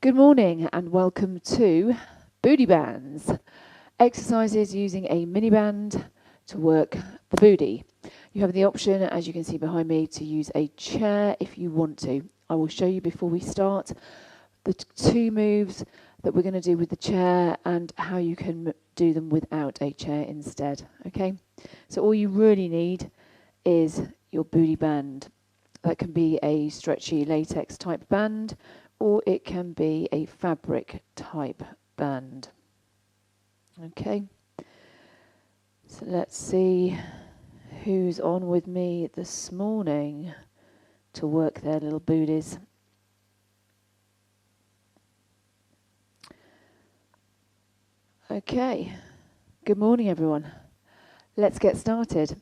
Good morning and welcome to Booty Bands. Exercises using a mini band to work the booty. You have the option, as you can see behind me, to use a chair if you want to. I will show you before we start the two moves that we're going to do with the chair and how you can do them without a chair instead. Okay, so all you really need is your booty band. That can be a stretchy latex type band, or it can be a fabric type band. Okay, so let's see who's on with me this morning to work their little booties. Okay, good morning everyone. Let's get started.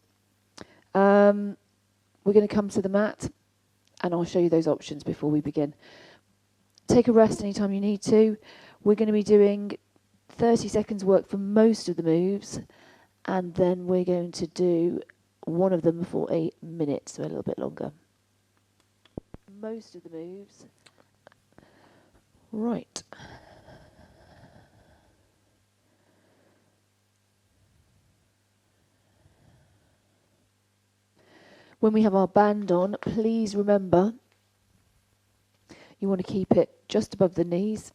We're going to come to the mat and I'll show you those options before we begin. Take a rest anytime you need to. We're going to be doing 30 seconds work for most of the moves, and then we're going to do one of them for a minute, so a little bit longer. Most of the moves. Right. When we have our band on, please remember you want to keep it just above the knees.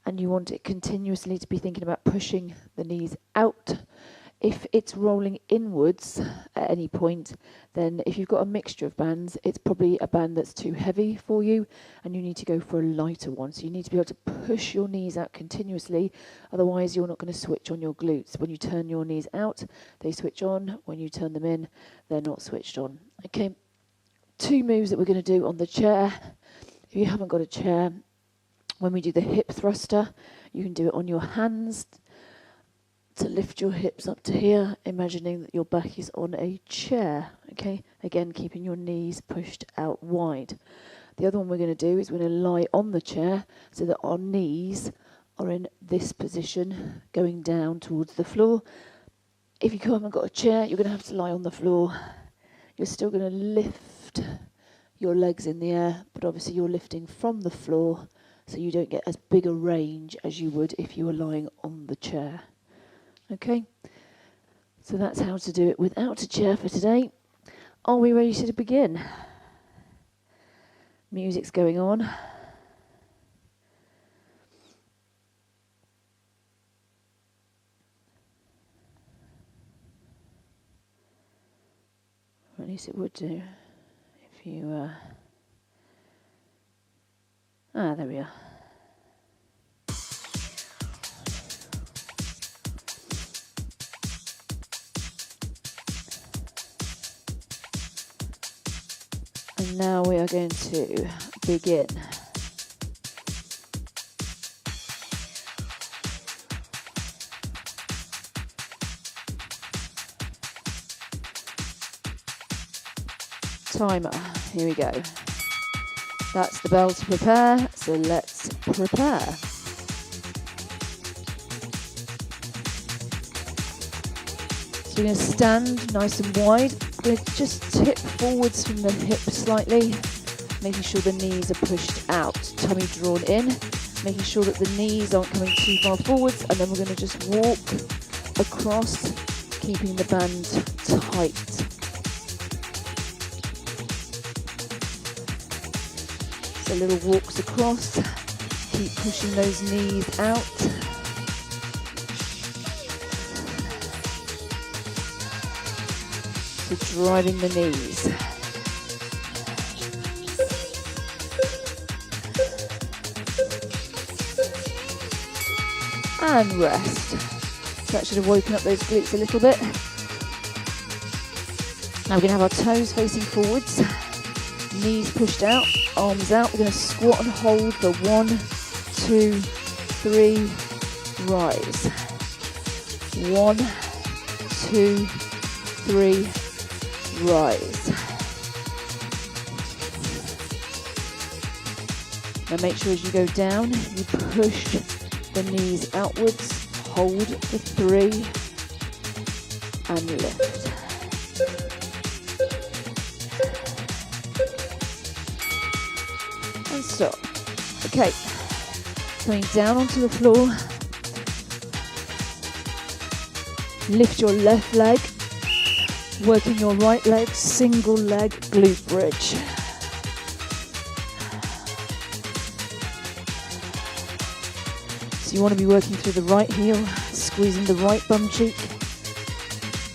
And you want it continuously to be thinking about pushing the knees out. If it's rolling inwards at any point, then if you've got a mixture of bands, it's probably a band that's too heavy for you and you need to go for a lighter one. So you need to be able to push your knees out continuously, otherwise you're not going to switch on your glutes. When you turn your knees out, they switch on. When you turn them in, they're not switched on. Okay, two moves that we're going to do on the chair. If you haven't got a chair, when we do the hip thruster, you can do it on your hands to lift your hips up to here, imagining that your back is on a chair. Okay, again, keeping your knees pushed out wide. The other one we're going to do is we're going to lie on the chair so that our knees are in this position, going down towards the floor. If you haven't got a chair, you're going to have to lie on the floor. You're still going to lift your legs in the air, but obviously you're lifting from the floor, so you don't get as big a range as you would if you were lying on the chair. Okay, so that's how to do it without a chair for today. Are we ready to begin? Music's going on. Or at least it would do if you... there we are. And now we are going to begin. Timer, here we go. That's the bell to prepare, so let's prepare. So we're going to stand nice and wide. We're going to just tip forwards from the hip slightly, making sure the knees are pushed out, tummy drawn in, making sure that the knees aren't coming too far forwards, and then we're going to just walk across, keeping the band tight. So little walks across, keep pushing those knees out. So driving the knees. And rest. So that should have woken up those glutes a little bit. Now we're going to have our toes facing forwards, knees pushed out, arms out. We're going to squat and hold for 1, 2, 3, rise. 1, 2, 3, rise. Now make sure as you go down, you push the knees outwards, hold for 3, and lift. Okay, coming down onto the floor. Lift your left leg, working your right leg, single leg glute bridge. So you want to be working through the right heel, squeezing the right bum cheek,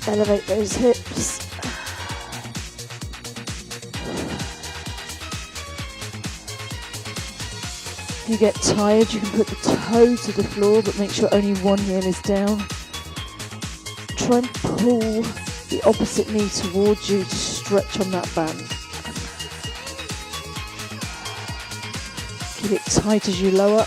elevate those hips. If you get tired, you can put the toe to the floor, but make sure only one heel is down. Try and pull the opposite knee towards you to stretch on that band. Keep it tight as you lower.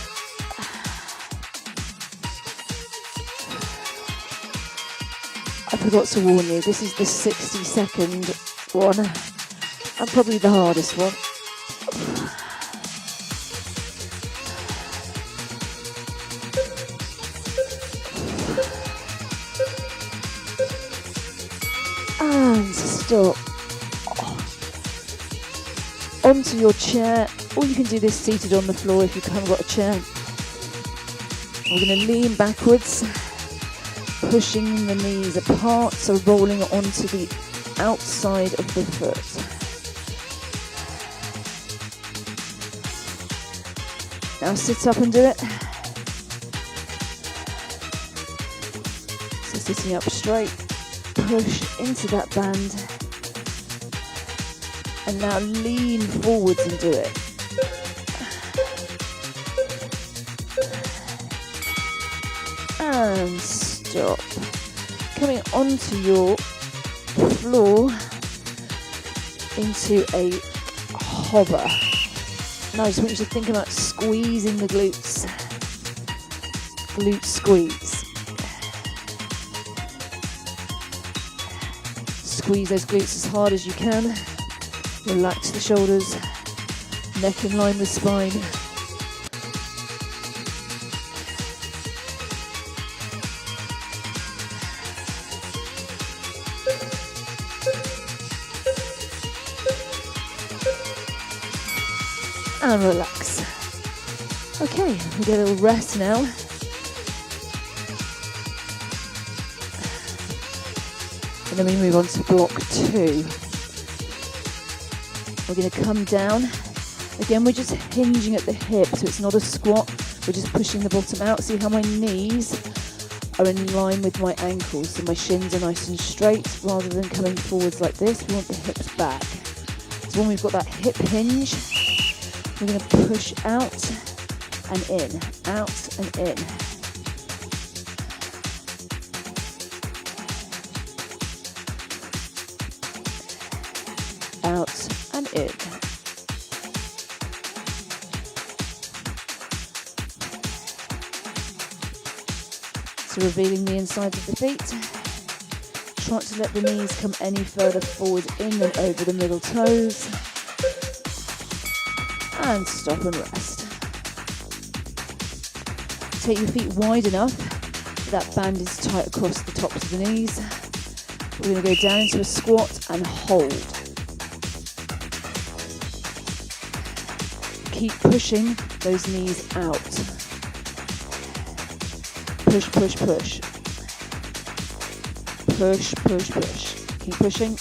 I forgot to warn you, this is the 60-second one, and probably the hardest one. And stop. Onto your chair, or you can do this seated on the floor if you haven't got a chair. We're going to lean backwards, pushing the knees apart, so rolling onto the outside of the foot. Now sit up and do it. So sitting up straight, push into that band, and now lean forwards and do it. And stop. Coming onto your floor into a hover. Now I just want you to think about squeezing the glutes. Glute squeeze. Squeeze those glutes as hard as you can. Relax the shoulders. Neck in line with spine. And relax. Okay, we get a little rest now. And then we move on to block 2. We're going to come down. Again, we're just hinging at the hip, so it's not a squat. We're just pushing the bottom out. See how my knees are in line with my ankles, so my shins are nice and straight rather than coming forwards like this. We want the hips back. So when we've got that hip hinge, we're going to push out and in, out and in. Out and in. So revealing the insides of the feet. Try not to let the knees come any further forward in than over the middle toes. And stop and rest. Take your feet wide enough that band is tight across the tops of the knees. We're going to go down into a squat and hold. Keep pushing those knees out. Push, push, push. Push, push, push. Keep pushing.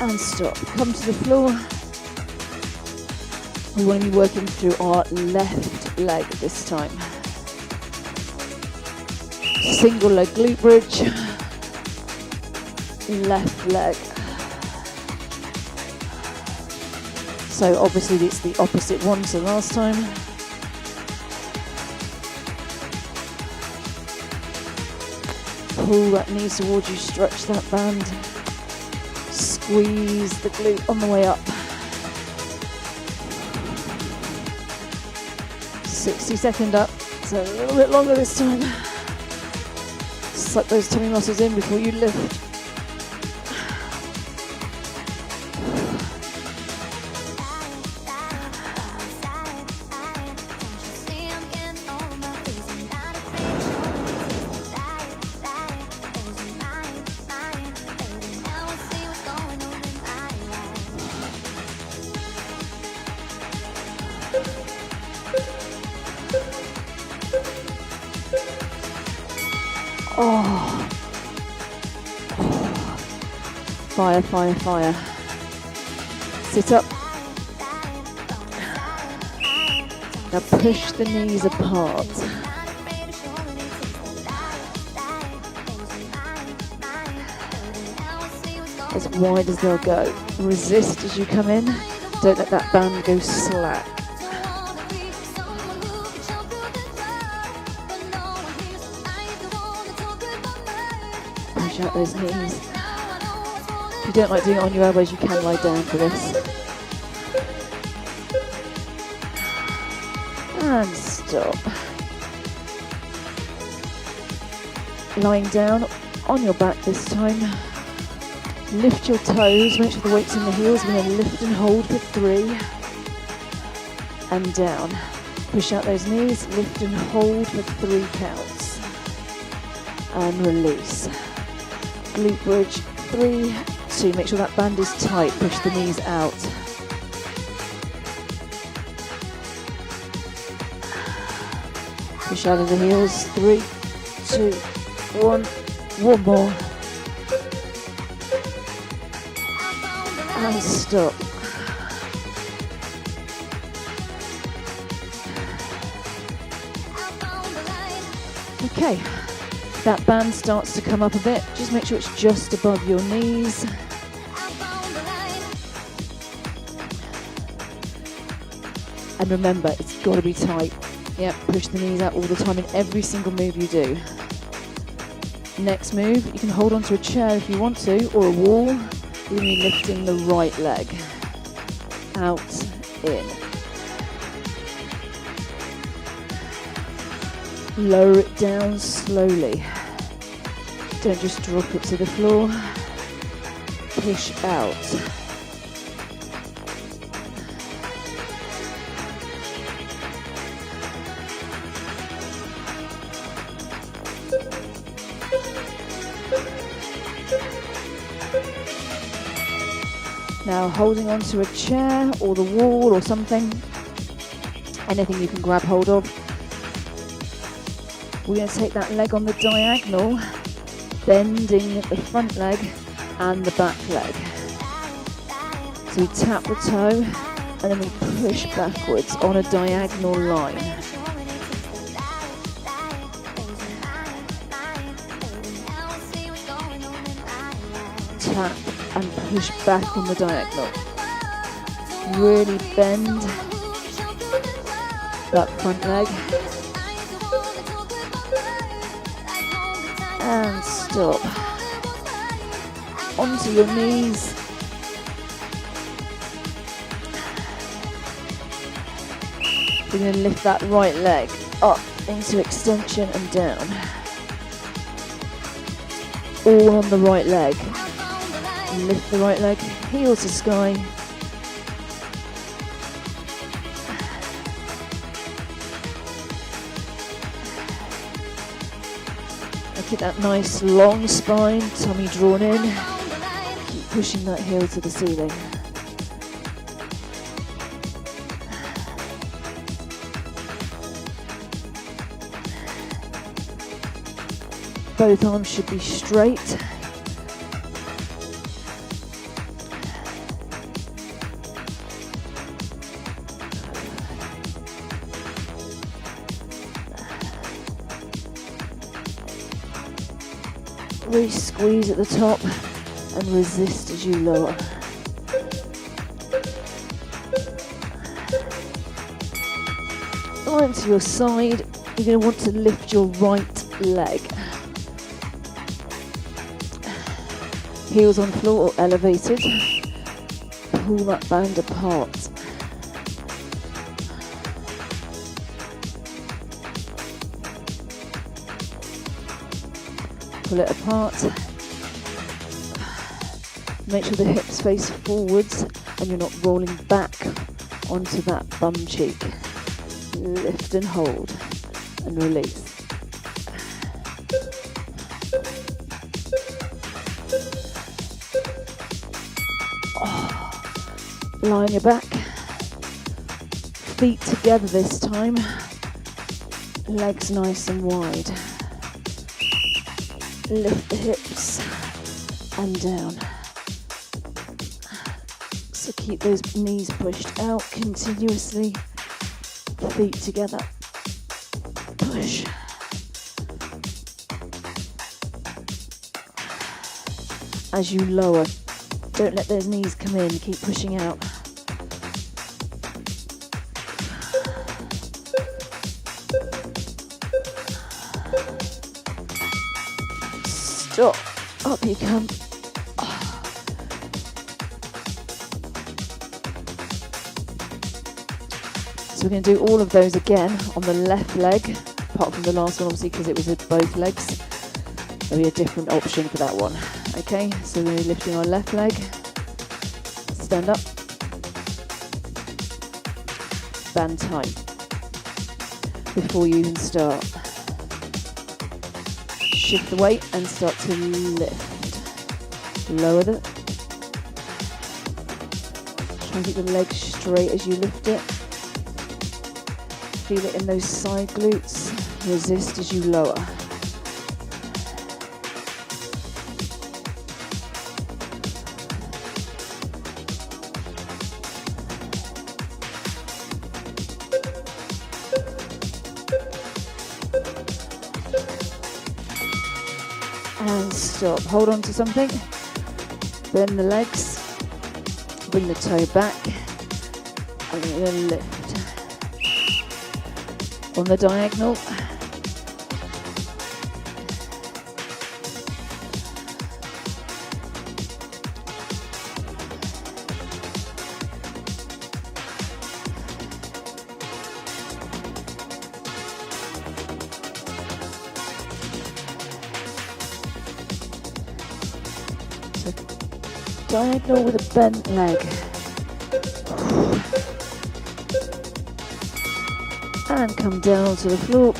And stop. Come to the floor. We want to be working through our left leg this time. Single leg glute bridge. Left leg. So obviously it's the opposite one to last time. Pull that knee towards you, stretch that band. Squeeze the glute on the way up. 60-second up, so a little bit longer this time. Suck those tummy muscles in before you lift. Oh. Fire, fire, fire. Sit up. Now push the knees apart. As wide as they'll go. Resist as you come in. Don't let that band go slack. Push out those knees. If you don't like doing it on your elbows, you can lie down for this. And stop. Lying down on your back this time. Lift your toes, make sure the weight's in the heels. We're going to lift and hold for 3. And down. Push out those knees, lift and hold for 3 counts. And release. Glute bridge, 3, 2. Make sure that band is tight, push the knees out. Push out of the heels, 3, 2, 1. One more. And stop. Okay, that band starts to come up a bit. Just make sure it's just above your knees. And remember, it's got to be tight. Yep, push the knees out all the time in every single move you do. Next move, you can hold onto a chair if you want to, or a wall. You're going to be lifting the right leg. Out, in. Lower it down slowly. Don't just drop it to the floor. Push out. Now holding onto a chair or the wall or something, anything you can grab hold of. We're going to take that leg on the diagonal, bending the front leg and the back leg. So we tap the toe and then we push backwards on a diagonal line. Tap and push back on the diagonal. Really bend that front leg. And stop. Onto your knees. We're going to lift that right leg up into extension and down. All on the right leg. Lift the right leg, heel to sky. Look at that nice long spine, tummy drawn in. Keep pushing that heel to the ceiling. Both arms should be straight. Really squeeze at the top and resist as you lower. Line to your side, you're going to want to lift your right leg. Heels on floor or elevated. Pull that band apart. Pull it apart. Make sure the hips face forwards and you're not rolling back onto that bum cheek. Lift and hold and release. Lie on your back. Feet together this time. Legs nice and wide. lift the hips and down. So keep those knees pushed out continuously, feet together, push. As you lower, don't let those knees come in, keep pushing out. Stop, up you come. So we're going to do all of those again on the left leg, apart from the last one obviously because it was with both legs. There'll be a different option for that one. Okay, so we're going to be lifting our left leg, stand up, band tight before you even start. Shift the weight and start to lift. Lower the, try and keep the leg straight as you lift it. Feel it in those side glutes. Resist as you lower. And stop. Hold on to something. Bend the legs. Bring the toe back. And then lift. On the diagonal. So, diagonal with a bent leg. And come down to the floor.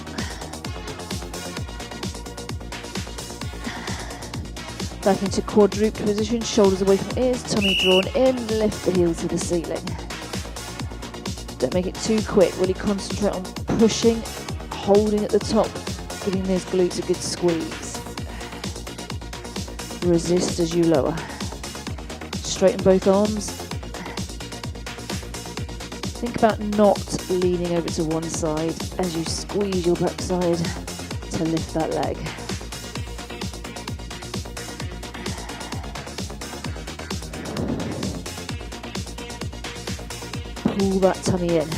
Back into quadruped position, shoulders away from ears, tummy drawn in, lift the heels to the ceiling. Don't make it too quick, really concentrate on pushing, holding at the top, giving those glutes a good squeeze. Resist as you lower. Straighten both arms. Think about not leaning over to one side as you squeeze your backside to lift that leg. Pull that tummy in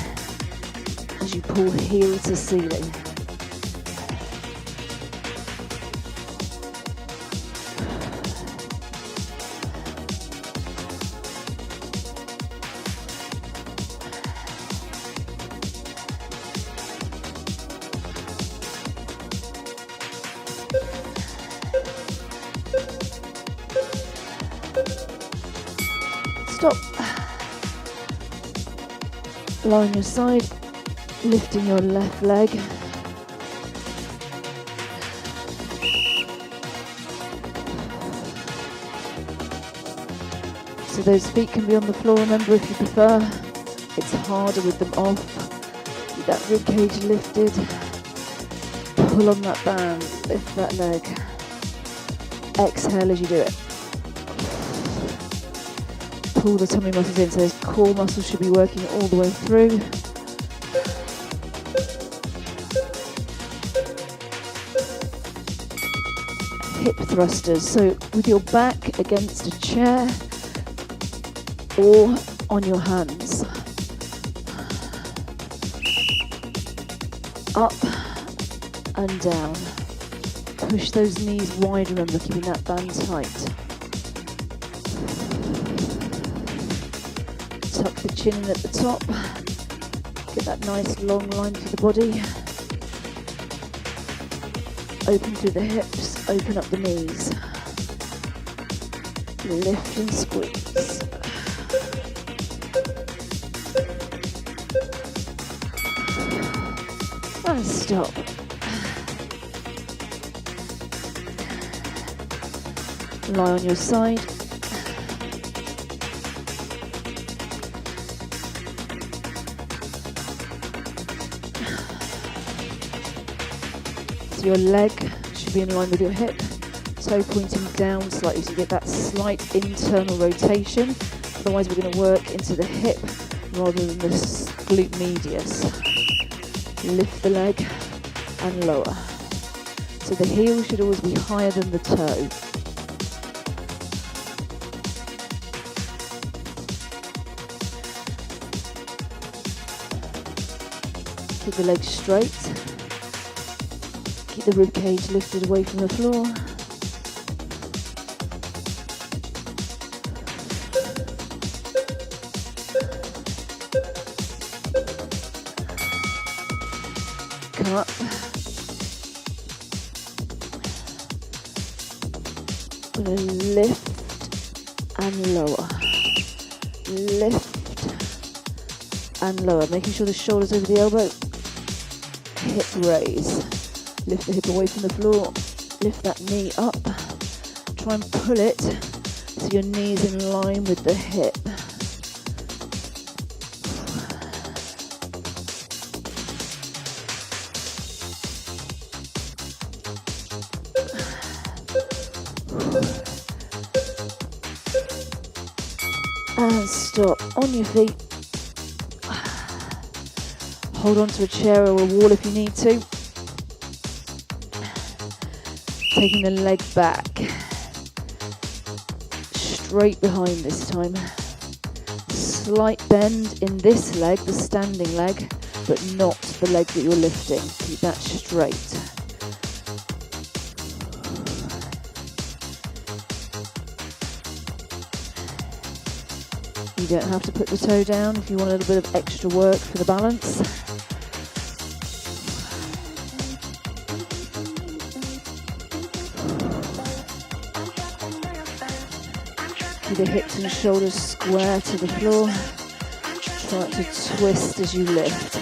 as you pull heel to ceiling. Stop. Lie on your side, lifting your left leg. So those feet can be on the floor, remember, if you prefer. It's harder with them off. Keep that rib cage lifted. Pull on that band, lift that leg. Exhale as you do it. Pull the tummy muscles in, so those core muscles should be working all the way through. Hip thrusters, so with your back against a chair or on your hands. Up and down. Push those knees wide, remember, keeping that band tight. Tuck the chin in at the top. Get that nice long line through the body. Open through the hips, open up the knees. Lift and squeeze. And stop. Lie on your side. So your leg should be in line with your hip. toe pointing down slightly so you get that slight internal rotation. Otherwise we're going to work into the hip rather than the glute medius. Lift the leg and lower. So the heel should always be higher than the toe. Keep the legs straight. Keep the rib cage lifted away from the floor. Come up. We're going to lift and lower. Lift and lower. Making sure the shoulders over the elbow. Hip raise. Lift the hip away from the floor. Lift that knee up. Try and pull it so your knee's in line with the hip. And stop on your feet. Hold on to a chair or a wall if you need to. Taking the leg back. Straight behind this time. Slight bend in this leg, the standing leg, but not the leg that you're lifting. Keep that straight. You don't have to put the toe down if you want a little bit of extra work for the balance. Keep the hips and shoulders square to the floor. Try to twist as you lift.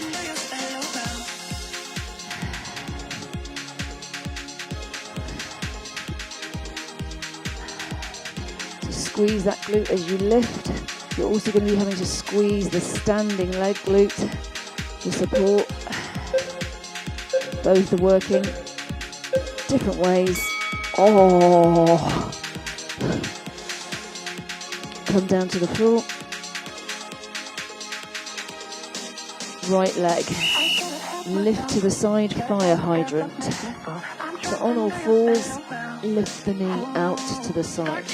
So squeeze that glute as you lift. You're also going to be having to squeeze the standing leg glute to support. Both are working different ways. Oh! Come down to the floor. Right leg. Lift to the side, fire hydrant. So on all fours, lift the knee out to the side.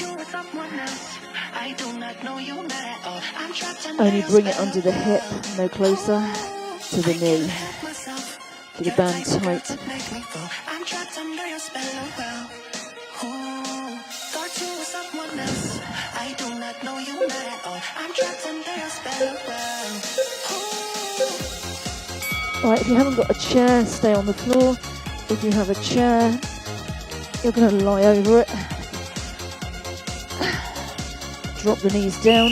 Only bring it under the hip, no closer to the knee. Keep the band tight. Alright, if you haven't got a chair, stay on the floor. If you have a chair, you're going to lie over it. Drop the knees down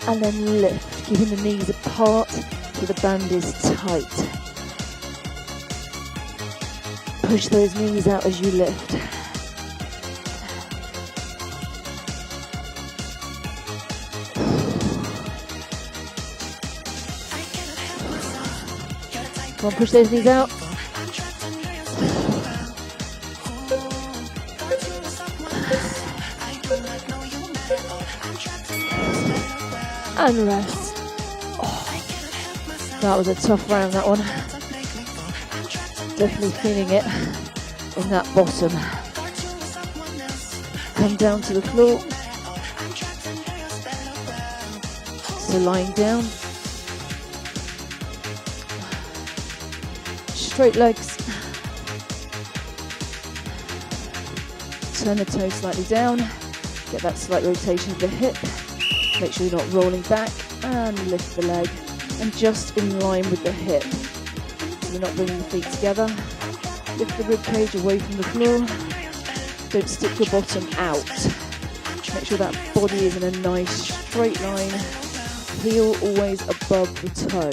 and then lift, keeping the knees apart so the band is tight. Push those knees out as you lift. Come on, push those knees out. And rest. Oh, that was a tough round, that one. Definitely feeling it in that bottom. Come down to the floor. So lying down. Straight legs. Turn the toe slightly down. Get that slight rotation of the hip. Make sure you're not rolling back, and lift the leg, and just in line with the hip. So you're not bringing the feet together. Lift the rib cage away from the floor. Don't stick your bottom out. Make sure that body is in a nice straight line. Heel always above the toe.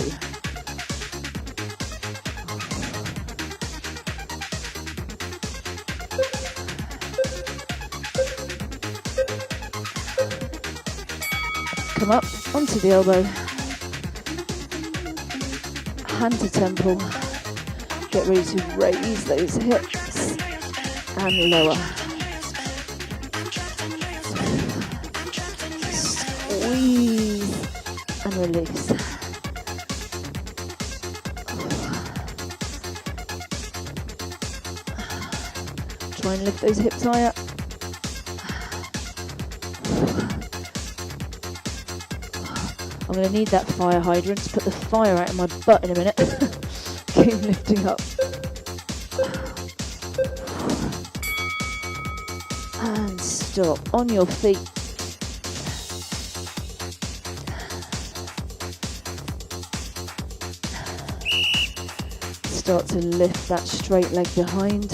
Come up onto the elbow, hand to temple, get ready to raise those hips and lower. squeeze and release. Try and lift those hips higher. I'm going to need that fire hydrant to put the fire out of my butt in a minute. Keep lifting up. And stop on your feet. Start to lift that straight leg behind.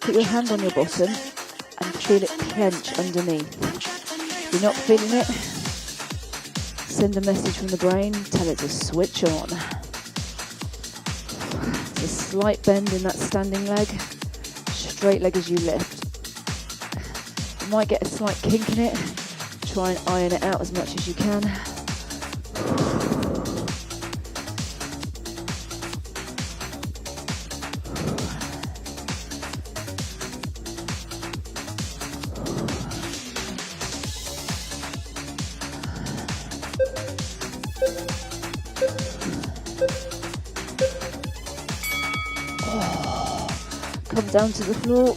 Put your hand on your bottom and feel it clench underneath. If you're not feeling it, send a message from the brain, tell it to switch on. There's a slight bend in that standing leg, straight leg as you lift. You might get a slight kink in it, try and iron it out as much as you can. Come down to the floor.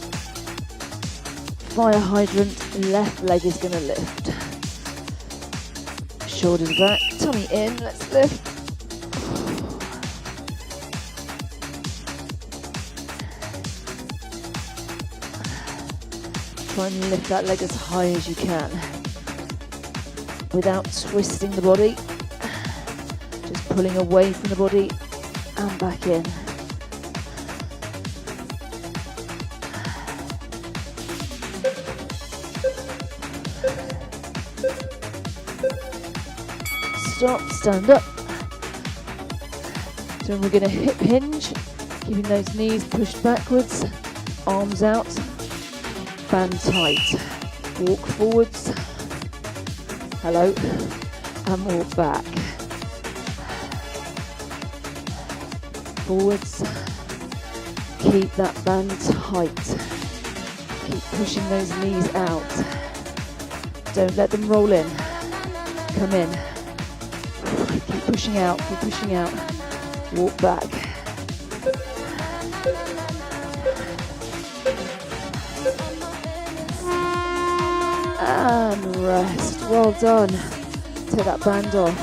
Fire hydrant, left leg is going to lift. Shoulders back, tummy in, let's lift. Try and lift that leg as high as you can without twisting the body. Just pulling away from the body and back in. Stop, stand up. So we're going to hip hinge, keeping those knees pushed backwards, arms out, band tight. Walk forwards, hello, and walk back. Forwards, keep that band tight. Keep pushing those knees out. Don't let them roll in. Come in. Keep pushing out, keep pushing out. Walk back. And rest. Well done. Take that band off.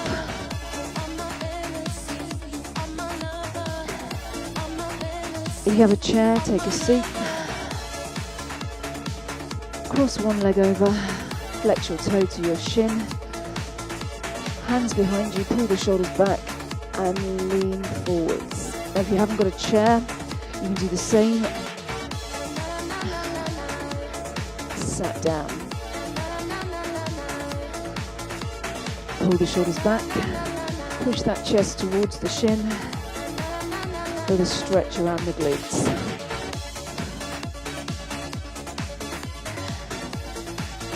If you have a chair, take a seat. Cross one leg over. Flex your toe to your shin. Hands behind you, pull the shoulders back and lean forwards. Now if you haven't got a chair, you can do the same. Sat down. Pull the shoulders back. Push that chest towards the shin. With a stretch around the glutes.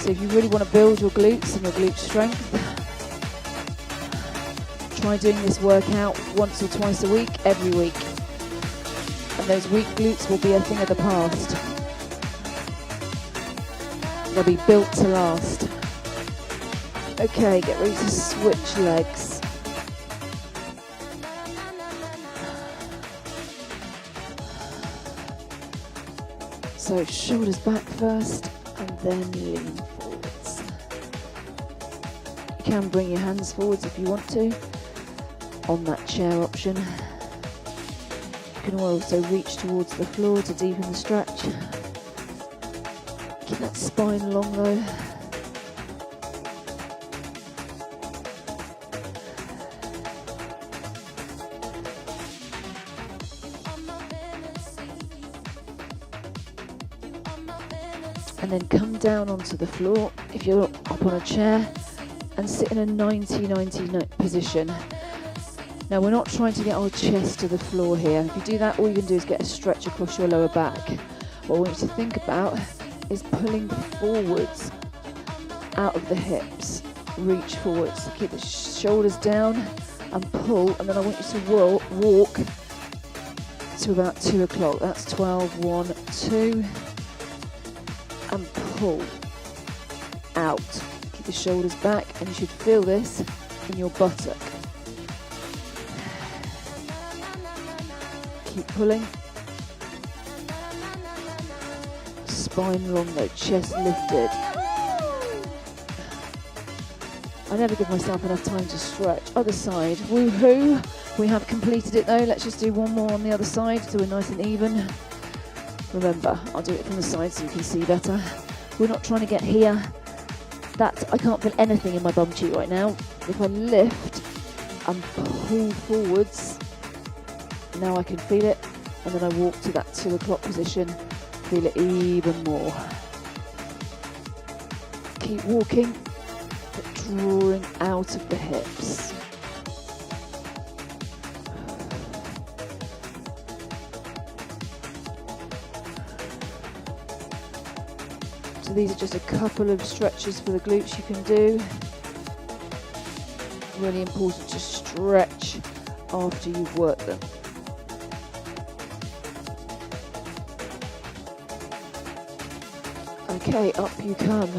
So if you really want to build your glutes and your glute strength, try doing this workout once or twice a week, every week. And those weak glutes will be a thing of the past. They'll be built to last. Okay, get ready to switch legs. So shoulders back first and then lean forwards. You can bring your hands forwards if you want to. On that chair option. You can also reach towards the floor to deepen the stretch. Keep that spine long though. And then come down onto the floor if you're up on a chair and sit in a 90-90 position. Now we're not trying to get our chest to the floor here. If you do that, all you can do is get a stretch across your lower back. What I want you to think about is pulling forwards out of the hips. reach forwards. Keep the shoulders down and pull, and then I want you to walk to about 2 o'clock. That's 12, 1, 2, and pull out. Keep the shoulders back, and you should feel this in your buttock. Keep pulling. Spine long though, chest lifted. I never give myself enough time to stretch. Other side, woohoo. We have completed it though. Let's just do one more on the other side so we're nice and even. Remember, I'll do it from the side so you can see better. We're not trying to get here. I can't feel anything in my bum cheek right now. If I lift and pull forwards, now I can feel it. And then I walk to that 2 o'clock position, feel it even more. Keep walking, but drawing out of the hips. So these are just a couple of stretches for the glutes you can do. Really important to stretch after you've worked them. Okay, up you come,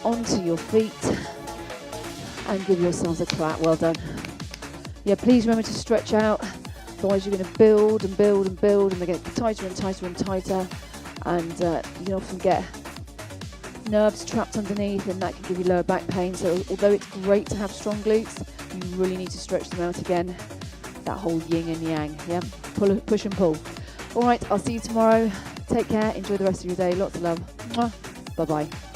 onto your feet, and give yourselves a clap. Well done. Yeah, please remember to stretch out, otherwise you're going to build and build and build, and they get tighter and tighter and tighter, and you can often get nerves trapped underneath, and that can give you lower back pain. So although it's great to have strong glutes, you really need to stretch them out again. That whole yin and yang, yeah? Push and pull. All right, I'll see you tomorrow. Take care, enjoy the rest of your day. Lots of love. Mwah. Bye-bye.